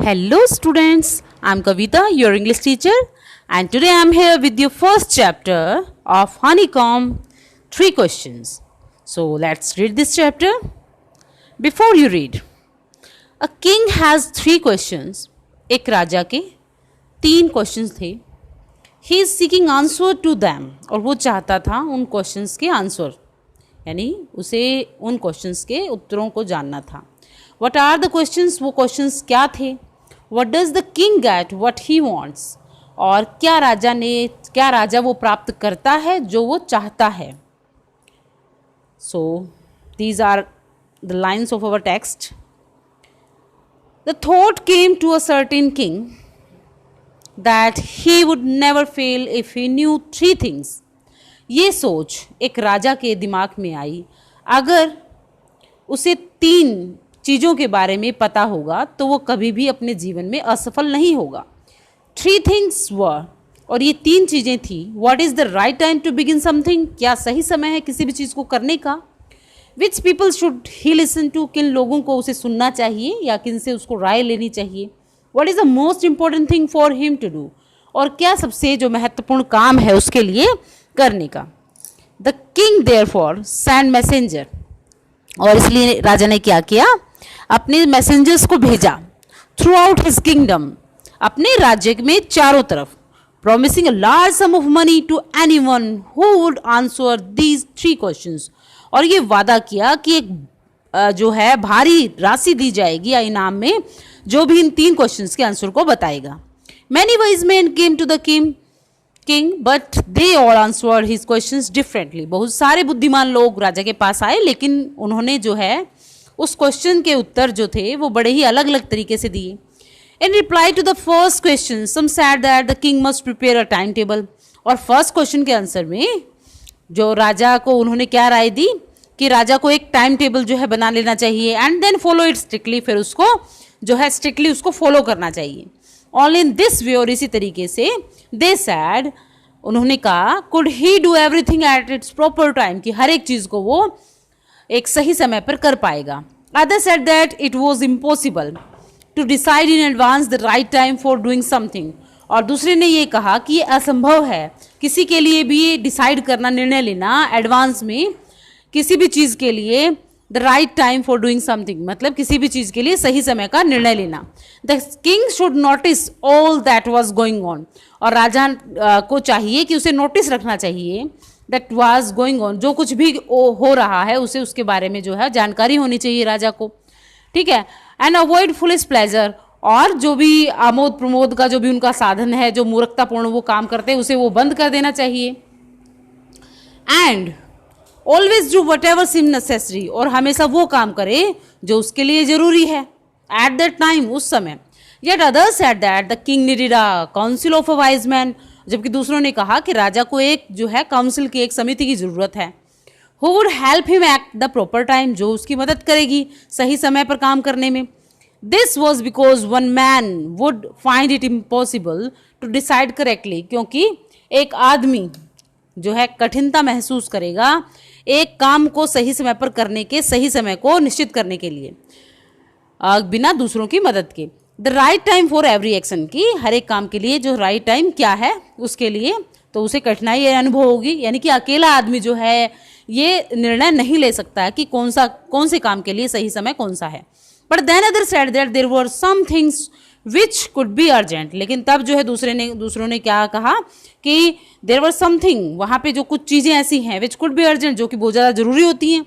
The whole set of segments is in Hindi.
Hello students, I'm Kavita, your English teacher, and today I'm here with your first chapter of Honeycomb 3 questions. So let's read this chapter. Before you read, a king has 3 questions. एक राजा के 3 questions थे. He is seeking answer to them और वो चाहता था उन questions के आंसर, यानी उसे उन questions के उत्तरों को जानना था. What are the questions? वो questions क्या थे? What does the king get what he wants? और क्या राजा वो प्राप्त करता है जो वो चाहता है. So these are the lines of our text. The thought came to a certain king that he would never fail if he knew 3 things. ये सोच एक राजा के दिमाग में आई, अगर उसे 3 चीज़ों के बारे में पता होगा तो वो कभी भी अपने जीवन में असफल नहीं होगा. 3 things were, और ये 3 चीज़ें थी. What is the right time to begin something? क्या सही समय है किसी भी चीज़ को करने का? Which people should he listen to? किन लोगों को उसे सुनना चाहिए या किन से उसको राय लेनी चाहिए? What is the most important thing for him to do? और क्या सबसे जो महत्वपूर्ण काम है उसके लिए करने का? The king therefore sent messenger, और इसलिए राजा ने क्या किया, अपने मैसेंजर्स को भेजा थ्रू आउट हिज किंगडम, अपने राज्य में चारों तरफ, promising a large sum of money to anyone who would answer these 3 questions. और ये वादा किया कि एक जो है भारी राशि दी जाएगी या इनाम में जो भी इन 3 क्वेश्चंस के आंसर को बताएगा. Many wise men came to the king, but they all answered his questions differently. बहुत सारे बुद्धिमान लोग राजा के पास आए, लेकिन उन्होंने जो है उस क्वेश्चन के उत्तर जो थे वो बड़े ही अलग अलग तरीके से दिए. In reply to the first question, some said that the king must prepare a timetable. और फर्स्ट क्वेश्चन के आंसर में जो राजा को उन्होंने क्या राय दी कि राजा को एक टाइम टेबल जो है बना लेना चाहिए, and then follow it strictly, फिर उसको जो है स्ट्रिक्टली उसको फॉलो करना चाहिए. ऑल इन दिस वे, और इसी तरीके से दे सैड, उन्होंने कहा, could he do everything at its proper time, कि हर एक चीज़ को वो एक सही समय पर कर पाएगा. Other said that it was impossible to decide in advance the right time for doing something, और दूसरे ने ये कहा कि ये असंभव है किसी के लिए भी डिसाइड करना, निर्णय लेना एडवांस में किसी भी चीज़ के लिए, the right time for doing something, मतलब किसी भी चीज़ के लिए सही समय का निर्णय लेना. The king should notice all that was going on, और राजा को चाहिए कि उसे नोटिस रखना चाहिए दैट वॉज गोइंग ऑन, जो कुछ भी हो रहा है उसे उसके बारे में जो है जानकारी होनी चाहिए राजा को. ठीक है. एंड अवॉइड फुलिश प्लेजर, और जो भी आमोद प्रमोद का जो भी उनका साधन है, जो मूर्खतापूर्ण वो काम करते हैं, उसे वो बंद कर देना चाहिए. And always do whatever seem necessary, और हमेशा वो काम करे जो उसके लिए जरूरी है एट दैट टाइम, उस समय. Yet others said that the king needed a council of a wise man, जबकि दूसरों ने कहा कि राजा को एक जो है काउंसिल की, एक समिति की जरूरत है. Who would help him act the proper time, जो उसकी मदद करेगी सही समय पर काम करने में. This was because one man would find it impossible to decide correctly, क्योंकि एक आदमी जो है कठिनता महसूस करेगा एक काम को सही समय पर करने के, सही समय को निश्चित करने के लिए बिना दूसरों की मदद के. The right time for every action, की हर एक काम के लिए जो राइट टाइम क्या है उसके लिए, तो उसे कठिनाई अनुभव होगी, यानी कि अकेला आदमी जो है ये निर्णय नहीं ले सकता है कि कौन से काम के लिए सही समय कौन सा है. But then other said that there were some things which could be urgent, लेकिन तब जो है दूसरों ने क्या कहा कि देयर वर समथिंग, वहाँ पे जो कुछ चीज़ें ऐसी हैं विच कुड बी अर्जेंट, जो कि बहुत ज़्यादा जरूरी होती हैं.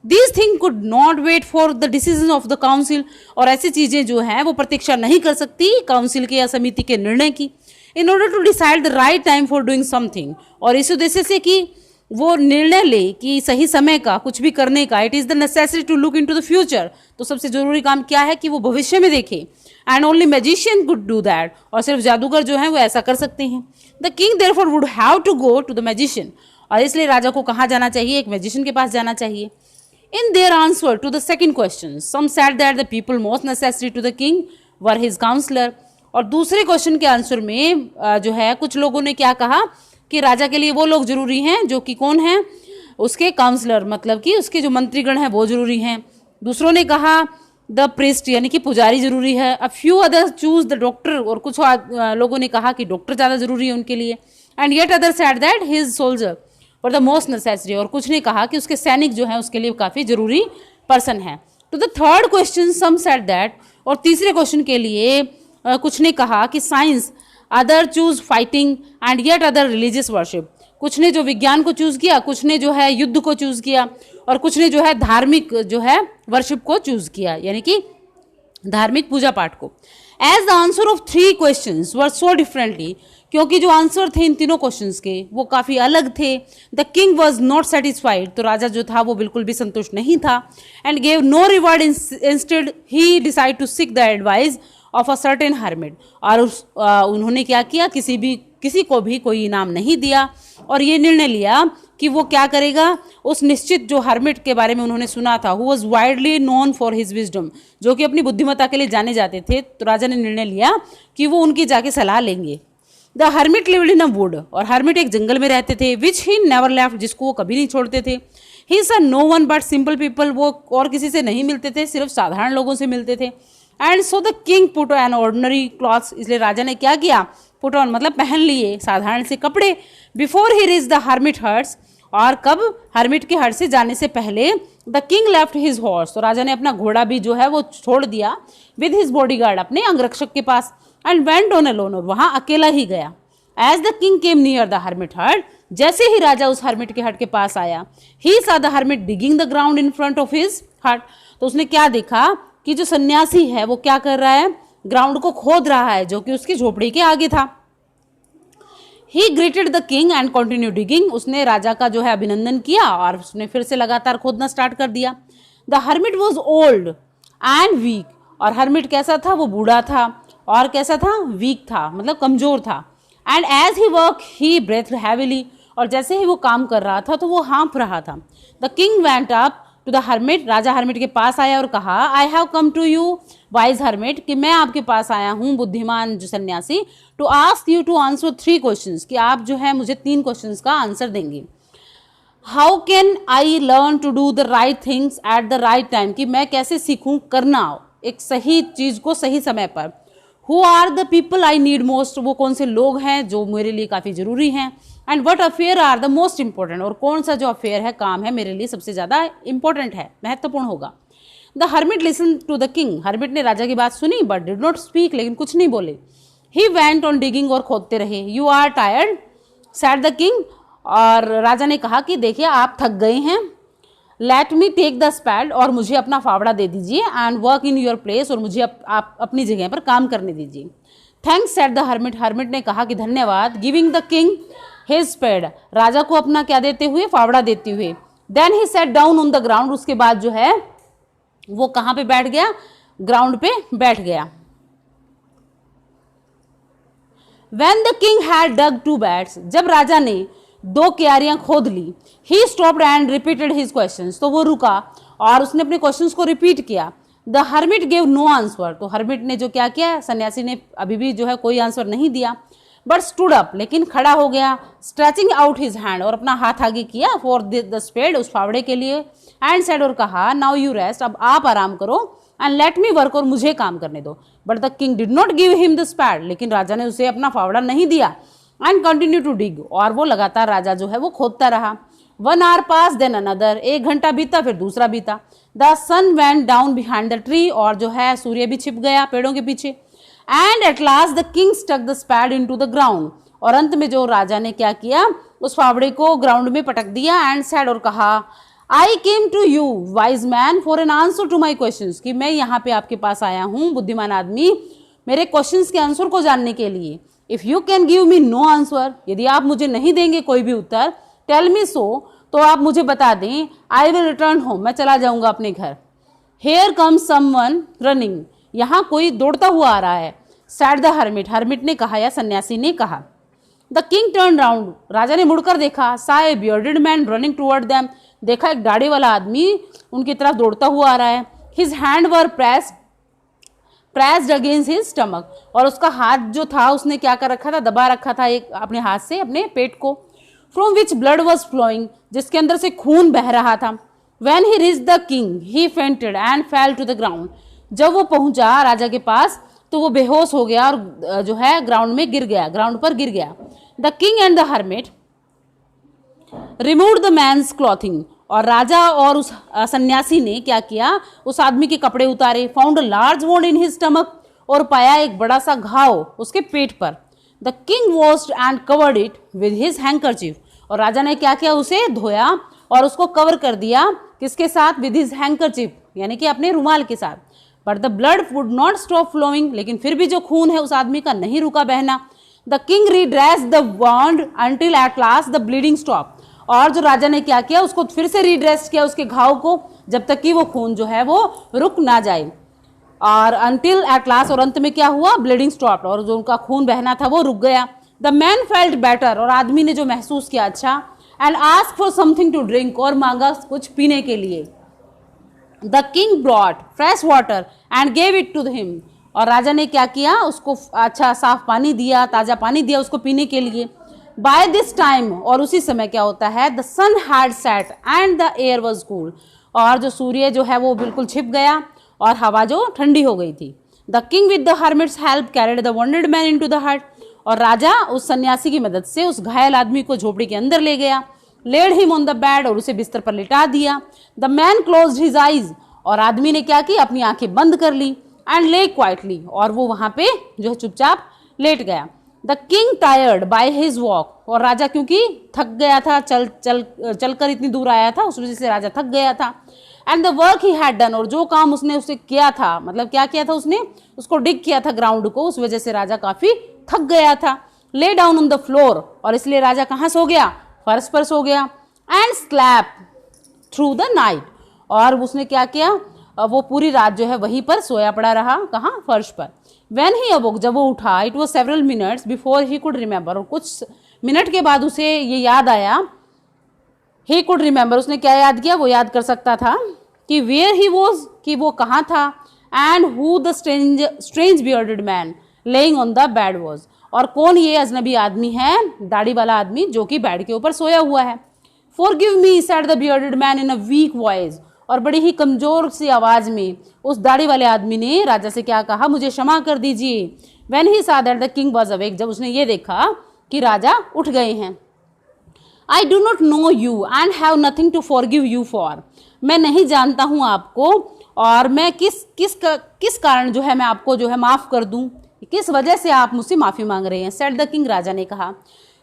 These thing could not wait for the decision of the council, और ऐसी चीज़ें जो हैं वो प्रतीक्षा नहीं कर सकती काउंसिल के या समिति के निर्णय की. In order to decide the right time for doing something, और इस उद्देश्य से कि वो निर्णय ले कि सही समय का कुछ भी करने का, it is the necessary to look into the future, तो सबसे जरूरी काम क्या है कि वो भविष्य में देखे. And only magician could do that, और सिर्फ जादूगर जो है वो ऐसा कर सकते हैं. The king therefore would have to go to the magician, और इसलिए राजा को कहाँ जाना चाहिए, एक मैजिशियन के पास जाना चाहिए. In their answer to the second question, some said that the people most necessary to the king were his counsellor, और दूसरे क्वेश्चन के आंसर में जो है कुछ लोगों ने क्या कहा कि राजा के लिए वो लोग जरूरी हैं जो कि कौन है, उसके काउंसलर, मतलब कि उसके जो मंत्रीगण हैं वो जरूरी हैं. दूसरों ने कहा द प्रिस्ट यानी कि पुजारी जरूरी है। A few other choose the doctor, और कुछ लोगों ने कहा कि डॉक्टर ज़्यादा जरूरी है उनके लिए। And yet other said that his soldier for the most necessary, और कुछ ने कहा कि उसके सैनिक जो है उसके लिए काफ़ी जरूरी पर्सन है। To the third question some said that, और तीसरे क्वेश्चन के लिए कुछ ने कहा कि science, other choose fighting and yet other religious worship. कुछ ने जो विज्ञान को चूज किया, कुछ ने जो है युद्ध को चूज किया, और कुछ ने जो है धार्मिक जो है वर्शिप को चूज किया, यानी कि धार्मिक पूजा पाठ को। As the answer of three questions were so differently, क्योंकि जो आंसर थे इन तीनों क्वेश्चंस के वो काफ़ी अलग थे। The king was not satisfied, तो राजा जो था वो बिल्कुल भी संतुष्ट नहीं था। And gave no reward, instead he decide to seek the advice of a certain hermit, और उन्होंने क्या किया, किसी को भी कोई इनाम नहीं दिया, और ये निर्णय लिया कि वो क्या करेगा, उस निश्चित जो हर्मिट के बारे में उन्होंने सुना था, who was widely known for his wisdom, जो कि अपनी बुद्धिमत्ता के लिए जाने जाते थे, तो राजा ने निर्णय लिया कि वो उनकी जाके सलाह लेंगे। The hermit lived in a would, और हर्मिट एक जंगल में रहते थे, विच ही नेवर लेफ्ट, जिसको वो कभी नहीं छोड़ते थे। He saw no one but simple people, वो और किसी से नहीं मिलते थे, सिर्फ साधारण लोगों से मिलते थे। And so the king put an ordinary clothes, इसलिए राजा ने क्या किया, पुट ऑन मतलब पहन लिए साधारण से कपड़े, before he reach the hermit huts, और कब, हर्मिट के हट से जाने से पहले। The king left his horse, तो राजा ने अपना घोड़ा भी जो है वो छोड़ दिया, विद हिज बॉडीगार्ड, अपने अंगरक्षक के पास। एंड वेंट ऑन अलोन, और वहां अकेला ही गया। As the king came near the hermit hut, जैसे ही राजा उस हर्मिट के हट के पास आया, ही सा the hermit digging the ground in front of his हट, तो उसने क्या देखा कि जो सन्यासी है वो क्या कर रहा है, ग्राउंड को खोद रहा है, जो कि उसकी झोपड़ी के आगे था। He greeted the king and continue digging, उसने राजा का जो है अभिनंदन किया और उसने फिर से लगातार खोदना स्टार्ट कर दिया। The hermit was old and weak, और हर्मिट कैसा था, वो बूढ़ा था, और कैसा था, वीक था, मतलब कमजोर था। And as he work he breath heavily, और जैसे ही वो काम कर रहा था तो वो हाँफ रहा था। The king went up to the hermit, राजा हर्मिट के पास आया और कहा, I have come to you wise hermit, कि मैं आपके पास आया हूँ बुद्धिमान जो सन्यासी, to ask you to answer 3 questions, कि आप जो है मुझे 3 क्वेश्चंस का आंसर देंगे। How can I learn to do the right things at the right time, कि मैं कैसे सीखूं करना एक सही चीज को सही समय पर। Who are the people I need most, वो कौन से लोग हैं जो मेरे लिए काफ़ी ज़रूरी हैं। And what affair are the most important, और कौन सा जो अफेयर है, काम है, मेरे लिए सबसे ज़्यादा इंपॉर्टेंट है, महत्वपूर्ण होगा। The hermit listen to the king, hermit ने राजा की बात सुनी बट डिड नॉट स्पीक, लेकिन कुछ नहीं बोले। ही वेंट ऑन डिगिंग, और खोदते रहे। You are tired said the king, और राजा ने कहा कि देखिए आप थक गए हैं। Let me take the spade, और मुझे अपना फावड़ा दे दीजिए। And work in your place, और मुझे आप अपनी जगह पर काम करने दीजिए। Thanks said the hermit, hermit ने कहा कि धन्यवाद। Giving the king his spade, राजा को अपना क्या देते हुए, फावड़ा देते हुए। Then he sat down on the ground, उसके बाद जो है वो कहाँ पे बैठ गया, ग्राउंड पे बैठ गया। When the king had dug 2 beds, जब राजा ने 2 क्यारियां खोद ली, he stopped and repeated his questions, तो वो रुका और उसने अपने क्वेश्चंस को रिपीट किया। The hermit gave no answer, तो हर्मिट ने जो क्या किया, सन्यासी ने अभी भी जो है कोई आंसर नहीं दिया। बट स्टूड अप, लेकिन खड़ा हो गया। स्ट्रेचिंग आउट हिज हैंड, और अपना हाथ आगे किया, फॉर द स्पेड, उस फावड़े के लिए। एंड सेड, और कहा, नाउ यू रेस्ट, अब आप आराम करो। एंड लेट मी वर्क, और मुझे काम करने दो। But the king did not give him the spade, लेकिन राजा ने उसे अपना फावड़ा नहीं दिया। एंड कंटिन्यू टू डिग, और वो लगातार राजा जो है वो खोदता रहा। 1 hour पास, देन अनदर, 1 घंटा बीता, फिर दूसरा बीता। The sun went down behind the tree, और जो है सूर्य भी छिप गया पेड़ों के पीछे। And at last the king stuck the spade into the ground, और अंत में जो राजा ने क्या किया, उस फावड़े को ग्राउंड में पटक दिया। एंड सेड, और कहा, I came to you wise man for an answer to my question, कि मैं यहाँ पे आपके पास आया हूँ बुद्धिमान आदमी, मेरे क्वेश्चंस के आंसर को जानने के लिए। If you can give me know answer, यदि आप मुझे नहीं देंगे कोई भी उत्तर, टेल मी सो, तो आप मुझे बता दें। आई विल रिटर्न होम, मैं चला जाऊंगा अपने घर। हेयर कम्स समवन रनिंग, यहाँ कोई दौड़ता हुआ आ रहा है। सैड द हर्मिट, हर्मिट ने कहा या सन्यासी ने कहा। द किंग टर्न राउंड, राजा ने मुड़कर देखा। Saw a bearded man running toward them, देखा एक दाढ़ी वाला आदमी उनकी तरफ दौड़ता हुआ आ रहा है। हिज हैंड वर प्रेस्ड अगेंस्ट हिज स्टमक, और उसका हाथ जो था उसने क्या कर रखा था, दबा रखा था एक अपने हाथ से अपने पेट को। From which blood was flowing, जिसके अंदर से खून बह रहा था। When he reached the king, he fainted and fell to the ground, जब वो पहुंचा राजा के पास तो वो बेहोश हो गया और जो है ग्राउंड में गिर गया, ग्राउंड पर गिर गया। The king and the hermit remove the man's clothing, और राजा और उस सन्यासी ने क्या किया, उस आदमी के कपड़े उतारे। Found a large wound in his stomach, और पाया एक बड़ा सा घाव उसके पेट पर। The king washed and covered it with his handkerchief, और राजा ने क्या किया, उसे धोया और उसको कवर कर दिया, किसके साथ, विद हिज हैंकरचीफ, यानी कि अपने रुमाल के साथ। But the blood would not stop flowing, लेकिन फिर भी जो खून है उस आदमी का नहीं रुका बहना। The king redressed the wound until at last the bleeding stop, और जो राजा ने क्या किया, उसको फिर से रीड्रेस किया उसके घाव को, जब तक कि वो खून जो है वो रुक ना जाए। और अंटिल एट लास्ट, और अंत में क्या हुआ, ब्लीडिंग स्टॉप, और जो उनका खून बहना था वो रुक गया। द मैन फेल्ट बेटर, और आदमी ने जो महसूस किया अच्छा। And ask for something to drink, और मांगा कुछ पीने के लिए। The king brought fresh water and gave it to him, और राजा ने क्या किया, उसको अच्छा साफ पानी दिया, ताज़ा पानी दिया उसको पीने के लिए। बाय दिस टाइम, और उसी समय क्या होता है, the sun had set and the air was cool, और जो सूर्य जो है वो बिल्कुल छिप गया और हवा जो ठंडी हो गई थी। The king with the hermits help carried the wounded man into the हट, और राजा उस सन्यासी की मदद से उस घायल आदमी को झोपड़ी के अंदर ले गया। Laid him on the bed, और उसे बिस्तर पर लिटा दिया। The man closed his eyes, और आदमी ने क्या की, अपनी आंखें बंद कर ली। एंड ले क्वाइटली, और वो वहां पे जो है चुपचाप लेट गया। The king tired by his walk, और राजा क्योंकि थक गया था, चलकर इतनी दूर आया था, उस वजह से राजा थक गया था। And the work he had done, और जो काम उसने उसे किया था, मतलब क्या किया था उसने, उसको डिग किया था ग्राउंड को, उस वजह से राजा काफी थक गया था। Lay down on the floor, और इसलिए राजा कहाँ सो गया, फर्श पर सो गया। And slap through the night, और उसने क्या किया, वो पूरी रात जो है वहीं पर सोया पड़ा रहा, कहाँ, फर्श पर। When he awoke, जब वो उठा, it was several minutes before he could remember, और कुछ मिनट के बाद उसे ये याद आया, he could remember, उसने क्या याद किया, वो याद कर सकता था कि where he was, कि वो कहाँ था, and who the strange bearded man laying on the bed was, और कौन ये अजनबी आदमी है, दाढ़ी वाला आदमी जो कि बेड के ऊपर सोया हुआ है। Forgive me, said the bearded man in a weak voice, और बड़ी ही कमजोर सी आवाज में उस दाढ़ी वाले आदमी ने राजा से क्या कहा, मुझे क्षमा कर दीजिए। When he saw that the king was awake, जब उसने ये देखा कि राजा उठ गए हैं। I do not know you and have nothing to forgive you for, मैं नहीं जानता हूँ आपको, और मैं किस कारण जो है मैं आपको जो है माफ कर दूं, किस वजह से आप मुझसे माफी मांग रहे हैं। Said the king, राजा ने कहा,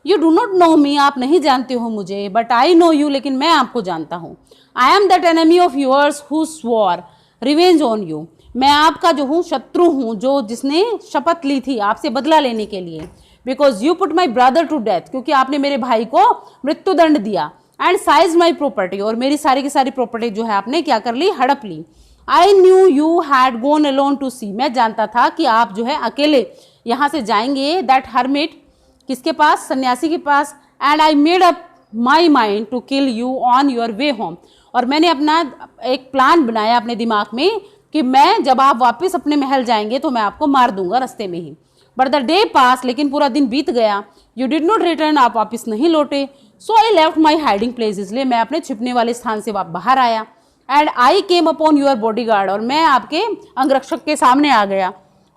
You do not know me, आप नहीं जानते हो मुझे, but I know you, लेकिन मैं आपको जानता हूँ। I am that enemy of yours who swore revenge on you, मैं आपका जो हूँ शत्रु हूँ, जो जिसने शपथ ली थी आपसे बदला लेने के लिए। Because you put my brother to death, क्योंकि आपने मेरे भाई को मृत्युदंड दिया। And seized my property, और मेरी सारी की सारी प्रॉपर्टी जो है आपने क्या कर ली, हड़प ली। I knew you had gone alone to sea, मैं जानता था कि आप जो है अकेले यहाँ से जाएंगे। That hermit, किसके पास, सन्यासी के पास। And I made up my mind to kill you on your way home, और मैंने अपना एक प्लान बनाया अपने दिमाग में कि मैं जब आप वापस अपने महल जाएंगे तो मैं आपको मार दूंगा रास्ते में ही। बट द डे पास, लेकिन पूरा दिन बीत गया। यू डिड नॉट रिटर्न, आप वापस नहीं लौटे। So I left my hiding place, इसलिए मैं अपने छिपने वाले स्थान से बाहर आया। And I came upon your bodyguard, और मैं आपके अंगरक्षक के सामने आ गया।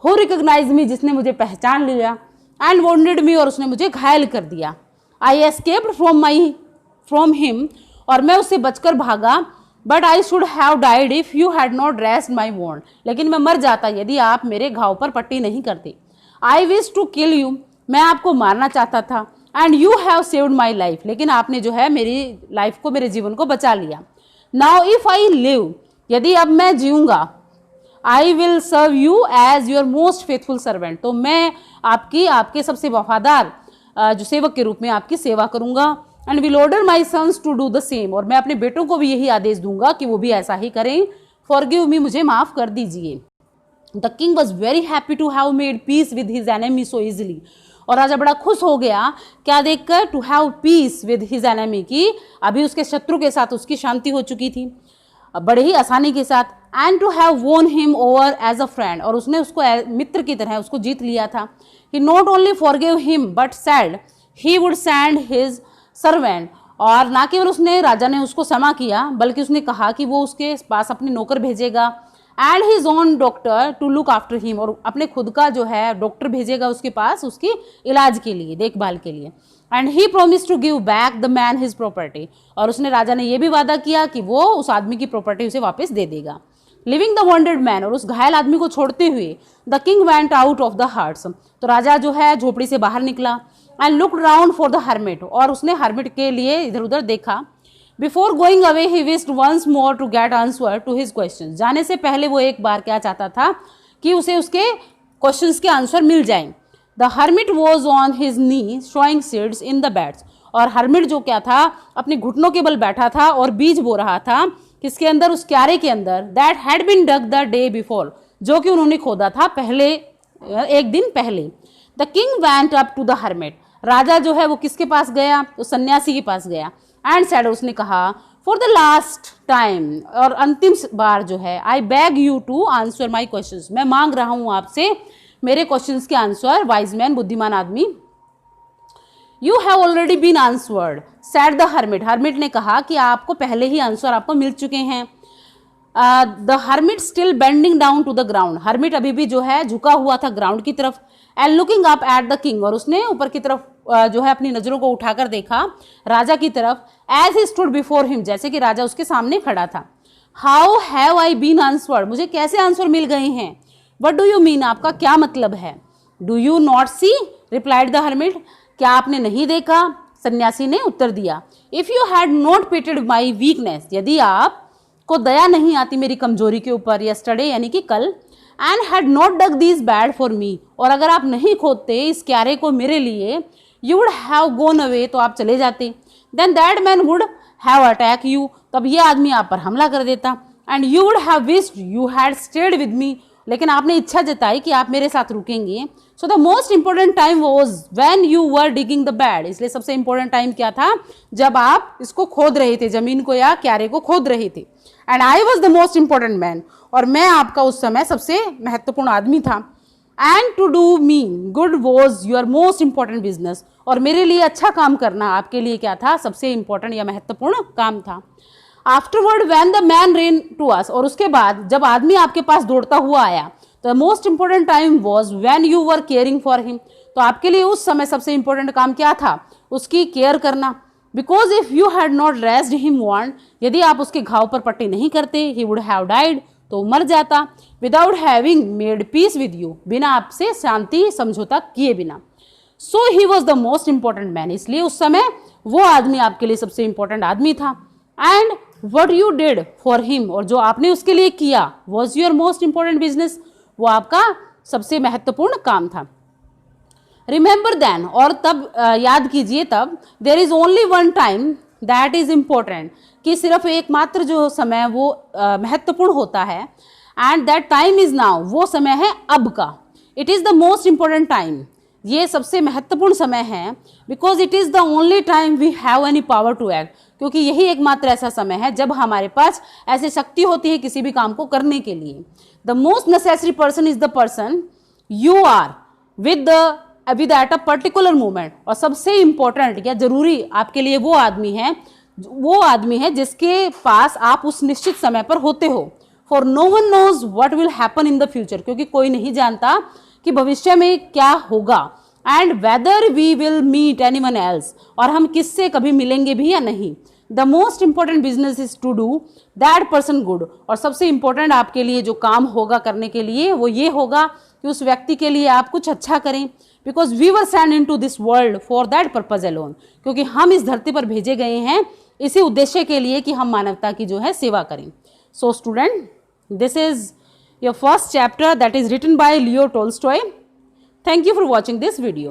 हु रिकॉग्नाइज मी, जिसने मुझे पहचान लिया। एंड वॉन्डेड मी, और उसने मुझे घायल कर दिया। आई एस्केप्ड फ्रॉम हिम, और मैं उससे बचकर भागा। But I should have died if you had not dressed my wound, लेकिन मैं मर जाता यदि आप मेरे घाव पर पट्टी नहीं करते। I wish to kill you, मैं आपको मारना चाहता था। And you have saved my life, लेकिन आपने जो है मेरी लाइफ को, मेरे जीवन को बचा लिया। नाउ इफ आई लिव, यदि अब मैं जीऊंगा, I will serve you as your most faithful servant, तो मैं आपके सबसे वफादार जो सेवक के रूप में आपकी सेवा करूंगा। And will order my sons to do the same, और मैं अपने बेटों को भी यही आदेश दूंगा कि वो भी ऐसा ही करें। फॉरगिव मी, मुझे माफ कर दीजिए। The king was very happy to have made peace with his enemy so easily, और राजा बड़ा खुश हो गया क्या देखकर, to have peace with his enemy, की अभी उसके शत्रु के साथ उसकी शांति हो चुकी थी बड़े ही आसानी के साथ। And to have won him over as a friend, और उसने उसको मित्र की तरह उसको जीत लिया था। He not only forgive him but said he would send his servant, और ना केवल उसने, राजा ने उसको क्षमा किया, बल्कि उसने कहा कि वो उसके पास अपने नौकर भेजेगा। And his own doctor to look after him, और अपने खुद का जो है डॉक्टर भेजेगा उसके पास उसकी इलाज के लिए, देखभाल के लिए। And he promise to give back the man his property, और उसने राजा ने यह भी वादा किया कि वो उस आदमी की प्रॉपर्टी उसे वापस दे देगा। लिविंग द वॉन्डेड मैन, और उस घायल आदमी को छोड़ते हुए the king went out of the huts, तो राजा जो है झोपड़ी से बाहर निकला। And looked round for the hermit, और उसने हर्मिट के लिए इधर उधर देखा। Before going away he wished once more to get answer to his question, जाने से पहले वो एक बार क्या चाहता था कि उसे उसके क्वेश्चंस के आंसर मिल जाएं। The hermit was on his knee showing seeds in the beds, और हर्मिट जो क्या था अपने घुटनों के बल बैठा था और बीज बो रहा था किसके अंदर, उस क्यारे के अंदर, that had been dug the day before, जो कि उन्होंने खोदा था पहले, एक दिन पहले। The king went up to the hermit, राजा जो है वो किसके पास गया, तो सन्यासी के पास गया। एंड सैड, उसने कहा फॉर द लास्ट टाइम, और अंतिम बार जो है, I beg you to answer my questions, मैं मांग रहा हूं आपसे मेरे क्वेश्चंस के आंसर, वाइज मैन, बुद्धिमान आदमी। You have already been answered said the hermit, hermit ने कहा कि आपको पहले ही आंसर आपको मिल चुके हैं। The hermit still bending down to the ground, hermit अभी भी जो है झुका हुआ था ग्राउंड की तरफ। And looking up at the king, और उसने ऊपर की तरफ जो है अपनी नजरों को उठाकर देखा राजा की तरफ। As he stood before him, जैसे कि राजा उसके सामने खड़ा था। How have I been answered, मुझे कैसे आंसर मिल गए हैं। वट डू यू मीन, आपका क्या मतलब है। Do you not see, replied the hermit, क्या आपने नहीं देखा, सन्यासी ने उत्तर दिया। If you had not pitied my weakness, यदि आपको दया नहीं आती मेरी कमजोरी के ऊपर, यस्टरडे यानी कि कल, and had not dug this bed for me, और अगर आप नहीं खोदते इस क्यारे को मेरे लिए, you would have gone away, तो आप चले जाते। Then that man would have attack you, तब ये आदमी आप पर हमला कर देता। And you would have wished you had stayed with me, लेकिन आपने इच्छा जताई कि आप मेरे साथ रुकेंगे। So the most important time was when you were digging the bed, इसलिए सबसे इंपॉर्टेंट टाइम क्या था, जब आप इसको खोद रहे थे, जमीन को या क्यारे को खोद रहे थे। And I was the most important man, और मैं आपका उस समय सबसे महत्वपूर्ण आदमी था। And to do me good was your most important business, और मेरे लिए अच्छा काम करना आपके लिए क्या था, सबसे इंपॉर्टेंट या महत्वपूर्ण काम था। Afterward when the man ran to us, और उसके बाद जब आदमी आपके पास दौड़ता हुआ आया, the most important time was when you were caring for him, तो आपके लिए उस समय सबसे इंपॉर्टेंट काम क्या था, उसकी केयर करना। Because if you had not raised him wound, यदि आप उसके घाव पर पट्टी नहीं करते, ही वुड हैव डाइड, तो मर जाता। Without having made peace with you, बिना आपसे शांति समझौता किए बिना। So he was the most important man, इसलिए उस समय वो आदमी आपके लिए सबसे इंपॉर्टेंट आदमी था। And what you did for him, और जो आपने उसके लिए किया, was your most important business, वो आपका सबसे महत्वपूर्ण काम था। रिमेंबर देन, और तब याद कीजिए तब, there is only one time that is important, कि सिर्फ एकमात्र जो समय वो महत्वपूर्ण होता है। And that time is now, वो समय है अब का। It is the most important time, ये सबसे महत्वपूर्ण समय है। Because it is the only time we have any power to act, क्योंकि यही एकमात्र ऐसा समय है जब हमारे पास ऐसी शक्ति होती है किसी भी काम को करने के लिए। The most necessary person is the person you are with at a particular moment, और सबसे इंपॉर्टेंट या जरूरी आपके लिए वो आदमी है जिसके पास आप उस निश्चित समय पर होते हो। For no one knows what will happen in the future, क्योंकि कोई नहीं जानता कि भविष्य में क्या होगा। And whether we will meet anyone else, और हम किससे कभी मिलेंगे भी या नहीं। The most important business is to do that person good, और सबसे इंपॉर्टेंट आपके लिए जो काम होगा करने के लिए, वो ये होगा कि उस व्यक्ति के लिए आप कुछ अच्छा करें। Because we were send into this world for that purpose alone, क्योंकि हम इस धरती पर भेजे गए हैं इसी उद्देश्य के लिए कि हम मानवता की जो है सेवा करें। So student, this is your first chapter that is written by Leo Tolstoy. Thank you for watching this video.